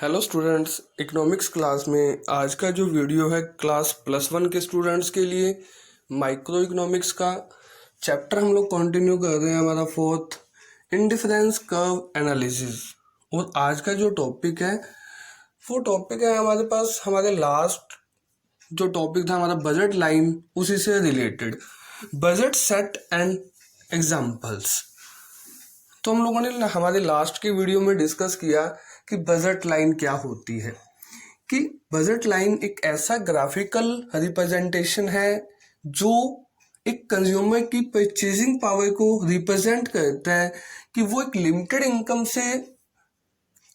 Hello students, economics class में आज का जो वीडियो है क्लास +1 के स्टूडेंट्स के लिए माइक्रो इकोनॉमिक्स का चैप्टर हम लोग कंटिन्यू कर रहे हैं। हमारा 4th इंडिफरेंस कर्व एनालिसिस। और आज का जो टॉपिक है वो टॉपिक है हमारे पास, हमारे लास्ट जो टॉपिक था हमारा बजट लाइन, उसी से related budget set and examples. तो हम लोगों ने हमारे लास्ट के वीडियो में डिस्कस किया कि बजट लाइन क्या होती है। कि बजट लाइन एक ऐसा ग्राफिकल रिप्रेजेंटेशन है जो एक कंज्यूमर की परचेजिंग पावर को रिप्रेजेंट करता है कि वो एक लिमिटेड इनकम से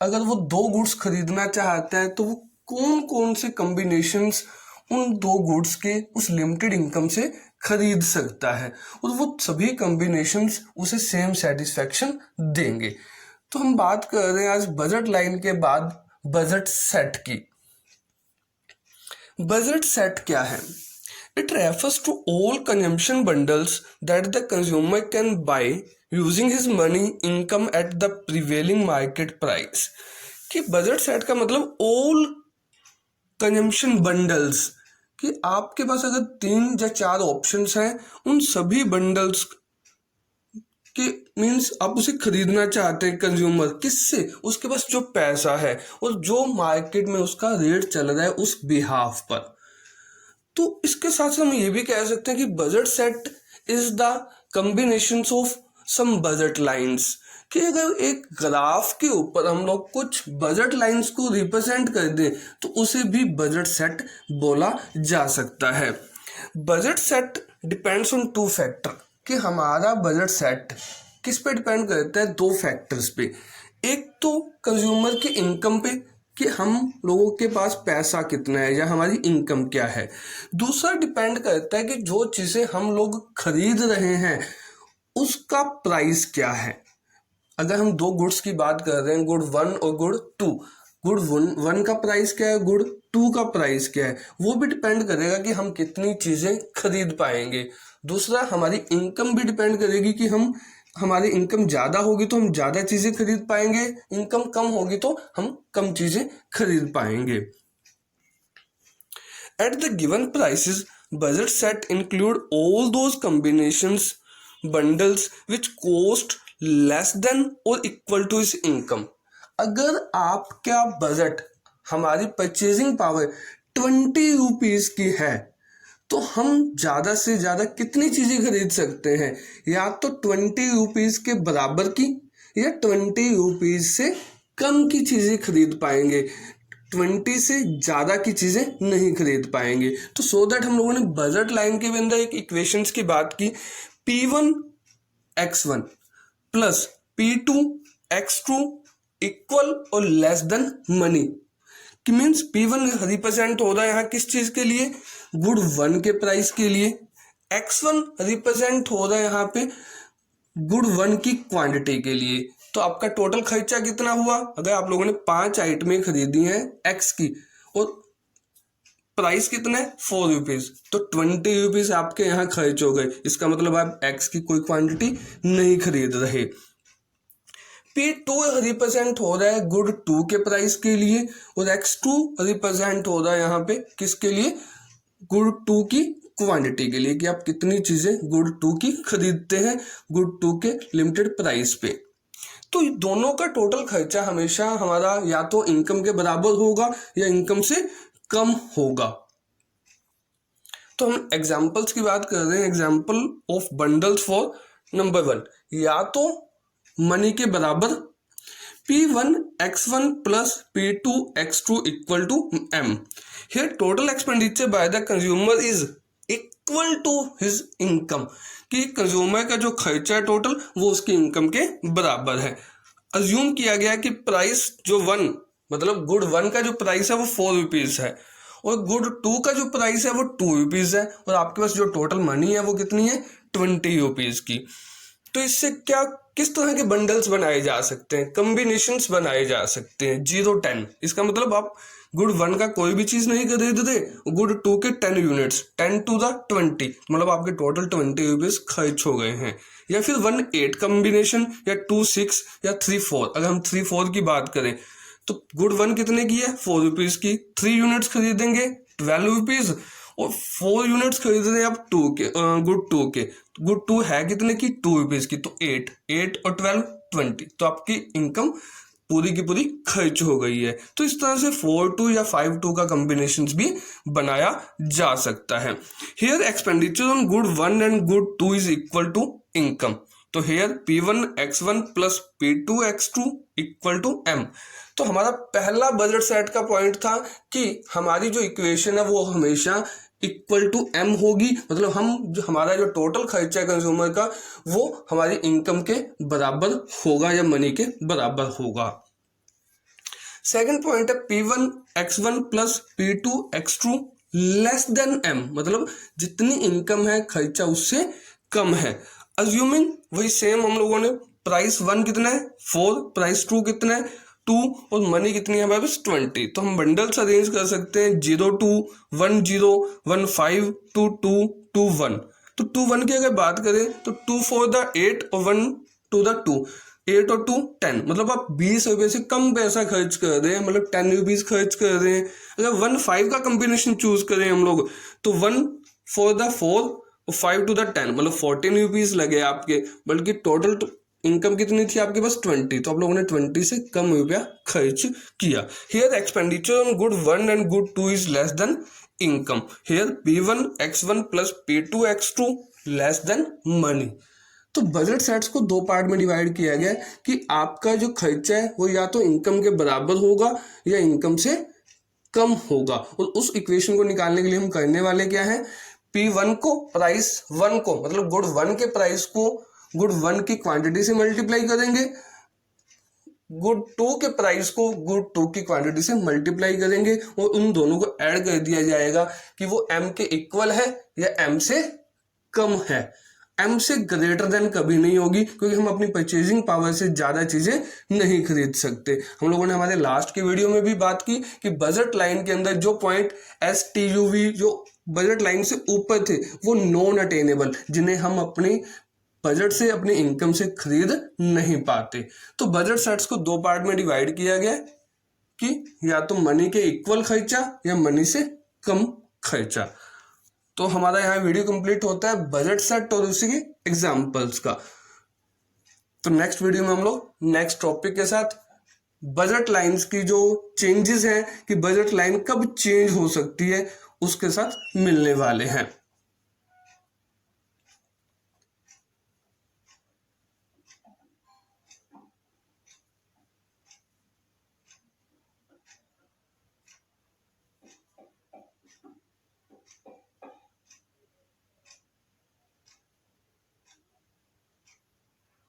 अगर वो 2 गुड्स खरीदना चाहता है तो वो कौन कौन से कॉम्बिनेशंस उन 2 गुड्स के उस लिमिटेड इनकम से खरीद सकता है, और वो सभी कॉम्बिनेशंस उसे सेम सेटिस्फैक्शन देंगे। तो हम बात कर रहे हैं आज बजट लाइन के बाद बजट सेट की। बजट सेट क्या है? It refers to all consumption bundles that the consumer can buy using his money income at the prevailing market price. कि बजट सेट का मतलब ऑल कंजम्पशन बंडल्स, कि आपके पास अगर 3 या 4 ऑप्शंस हैं, उन सभी बंडल्स कि मीन्स आप उसे खरीदना चाहते हैं कंज्यूमर, किससे? उसके पास जो पैसा है और जो मार्केट में उसका रेट चल रहा है उस बिहाफ पर। तो इसके साथ साथ हम ये भी कह सकते हैं कि budget set is the combination of some budget lines. कि अगर एक ग्राफ के ऊपर हम लोग कुछ बजट लाइंस को रिप्रेजेंट कर दें तो उसे भी बजट सेट बोला जा सकता है। Budget set depends on 2 factor. कि हमारा बजट सेट किस पे डिपेंड करता है? 2 फैक्टर्स पे। एक तो कंज्यूमर की इनकम पे कि हम लोगों के पास पैसा कितना है या हमारी इनकम क्या है। दूसरा डिपेंड करता है कि जो चीज़ें हम लोग खरीद रहे हैं उसका प्राइस क्या है। अगर हम 2 गुड्स की बात कर रहे हैं, गुड 1 और गुड 2, गुड 1 का प्राइस क्या है, गुड 2 का प्राइस क्या है, वो भी डिपेंड करेगा कि हम कितनी चीज़ें खरीद पाएंगे। दूसरा, हमारी इनकम भी डिपेंड करेगी कि हमारी इनकम ज़्यादा होगी तो हम ज़्यादा चीज़ें खरीद पाएंगे, इनकम कम होगी तो हम कम चीज़ें खरीद पाएंगे। At the given prices budget set include all those combinations bundles which cost less than और इक्वल टू इज इनकम। अगर आपका बजट, हमारी परचेजिंग पावर 20 रुपीज़ की है तो हम ज़्यादा से ज़्यादा कितनी चीज़ें खरीद सकते हैं? या तो 20 रुपीज़ के बराबर की या 20 रुपीज़ से कम की चीज़ें खरीद पाएंगे, 20 से ज़्यादा की चीज़ें नहीं खरीद पाएंगे। तो सो दैट हम लोगों ने बजट लाइन के अंदर एक इक्वेशंस की बात की, P1 X1 plus P2 X2 equal और लेस देन मनी। कि मीन्स P1 रिप्रेजेंट हो रहा है यहाँ किस चीज के लिए? गुड 1 के प्राइस के लिए। X1 रिप्रेजेंट हो रहा है यहाँ पे गुड 1 की क्वांटिटी के लिए। तो आपका टोटल खर्चा कितना हुआ? अगर आप लोगों ने 5 आइटमें खरीदी हैं X की और प्राइस कितना है 4 रुपीज़, तो 20 रुपीज़ आपके यहाँ खर्च हो गए। इसका मतलब आप X की कोई क्वांटिटी नहीं खरीद रहे। P2 रिप्रेजेंट हो रहा है गुड 2 के प्राइस के लिए और X2 रिप्रेजेंट हो रहा है यहाँ पे किसके लिए? गुड 2 की क्वांटिटी के लिए, कि आप कितनी चीजें गुड 2 की खरीदते हैं गुड 2 के लिमिटेड प्राइस पे। तो दोनों का टोटल खर्चा हमेशा हमारा या तो इनकम के बराबर होगा या इनकम से कम होगा। तो हम एग्जाम्पल्स की बात कर रहे हैं। Example of bundles for number 1, या तो मनी के बराबर P1 X1 plus P2 X2 equal to M। Here total expenditure by the consumer is equal to his income. कि कंज्यूमर का जो खर्चा है टोटल वो उसकी इनकम के बराबर है। अज्यूम किया गया कि प्राइस जो 1 मतलब गुड 1 का जो प्राइस है वो 4 रुपीज़ है और गुड 2 का जो प्राइस है वो 2 रुपीज़ है, और आपके पास जो टोटल मनी है वो कितनी है? 20 रुपीज़ की। तो इससे क्या, किस तरह के बंडल्स बनाए जा सकते हैं, कॉम्बिनेशंस बनाए जा सकते हैं? 0-10। इसका मतलब आप गुड 1 का कोई भी चीज नहीं खरीद रहे, गुड 2 के 10 यूनिट्स, 10 to the 20, मतलब आपके टोटल 20 रुपीज खर्च हो गए हैं। या फिर 1-8 कॉम्बिनेशन, या 2-6 या 3-4। अगर हम 3-4 की बात करें तो गुड 1 कितने की है, 4 रुपीज की, 3 यूनिट्स खरीदेंगे 12 रुपीज, और 4 यूनिट्स खरीद रहे हैं आप 2 के, गुड 2 के, गुड 2 है कितने की, 2 रुपीज की, तो 8 और 12 20, तो आपकी इनकम पूरी की पूरी खर्च हो गई है। तो इस तरह से 4-2 या 5-2 का कॉम्बिनेशन भी बनाया जा सकता है। Here expenditure on good 1 and good 2 is equal to income. तो here P1 X1 plus P2 X2 equal to M। तो हमारा पहला बजट सेट का पॉइंट था कि हमारी जो इक्वेशन है वो हमेशा इक्वल टू M होगी, मतलब हमारा जो टोटल खर्चा है कंज्यूमर का वो हमारी इनकम के बराबर होगा या मनी के बराबर होगा। सेकंड पॉइंट है P1 X1 plus P2 X2 less than M, मतलब जितनी इनकम है खर्चा उससे कम है। अज्यूमिंग वही सेम हम लोगों ने, प्राइस 1 कितना है 4, प्राइस 2 कितना है 2, और मनी कितनी है हमारे पास 20। तो हम बंडल्स अरेंज कर सकते हैं 0-2, 1-0, 1-5, 2-2, 2-1। तो 2-1 की अगर बात करें तो 2 for the 8 और 1 to the 2, 8 और 2 10, मतलब आप 20 रुपये से कम पैसा खर्च कर रहे हैं, मतलब 10 रुपीज खर्च कर रहे हैं। अगर 1-5 का कॉम्बिनेशन चूज करें हम लोग तो 1 for the 4 और 5 to the 10, मतलब 14 रुपीज लगे आपके, बल्कि टोटल इनकम कितनी थी आपके पास 20, तो आप लोगों ने 20 से कम रुपया खर्च किया। Here expenditure on good 1 and good 2 is less than income. Here P1 X1 plus P2 X2 less than money. तो बजट सेट्स को दो पार्ट में डिवाइड किया गया है कि आपका जो खर्चा है वो या तो इनकम के बराबर होगा या इनकम से कम होगा, और उस इक्वेशन को निकालने के लिए हम करने वाले क्या है, P1 को प्राइस 1 को, मतलब गुड 1 के प्राइस को गुड 1 की क्वांटिटी से मल्टीप्लाई करेंगे, गुड 2 के प्राइस को गुड 2 की क्वांटिटी से मल्टीप्लाई करेंगे, और उन दोनों को ऐड कर दिया जाएगा कि वो M के इक्वल है या M से कम है। M से ग्रेटर देन कभी नहीं होगी, क्योंकि हम अपनी परचेजिंग पावर से ज्यादा चीजें नहीं खरीद सकते। हम लोगों ने हमारे लास्ट की वीडियो में भी बात की कि बजट लाइन के अंदर जो पॉइंट STUV जो बजट लाइन से ऊपर थे वो नॉन अटेनेबल, जिन्हें हम अपनी बजट से अपनी इनकम से खरीद नहीं पाते। तो बजट सेट्स को दो पार्ट में डिवाइड किया गया कि या तो मनी के इक्वल खर्चा या मनी से कम खर्चा। तो हमारा यहाँ वीडियो कंप्लीट होता है बजट सेट और उसी के एग्जांपल्स का। तो नेक्स्ट वीडियो में हम लोग नेक्स्ट टॉपिक के साथ बजट लाइंस की जो चेंजेस हैं कि बजट लाइन कब चेंज हो सकती है उसके साथ मिलने वाले हैं।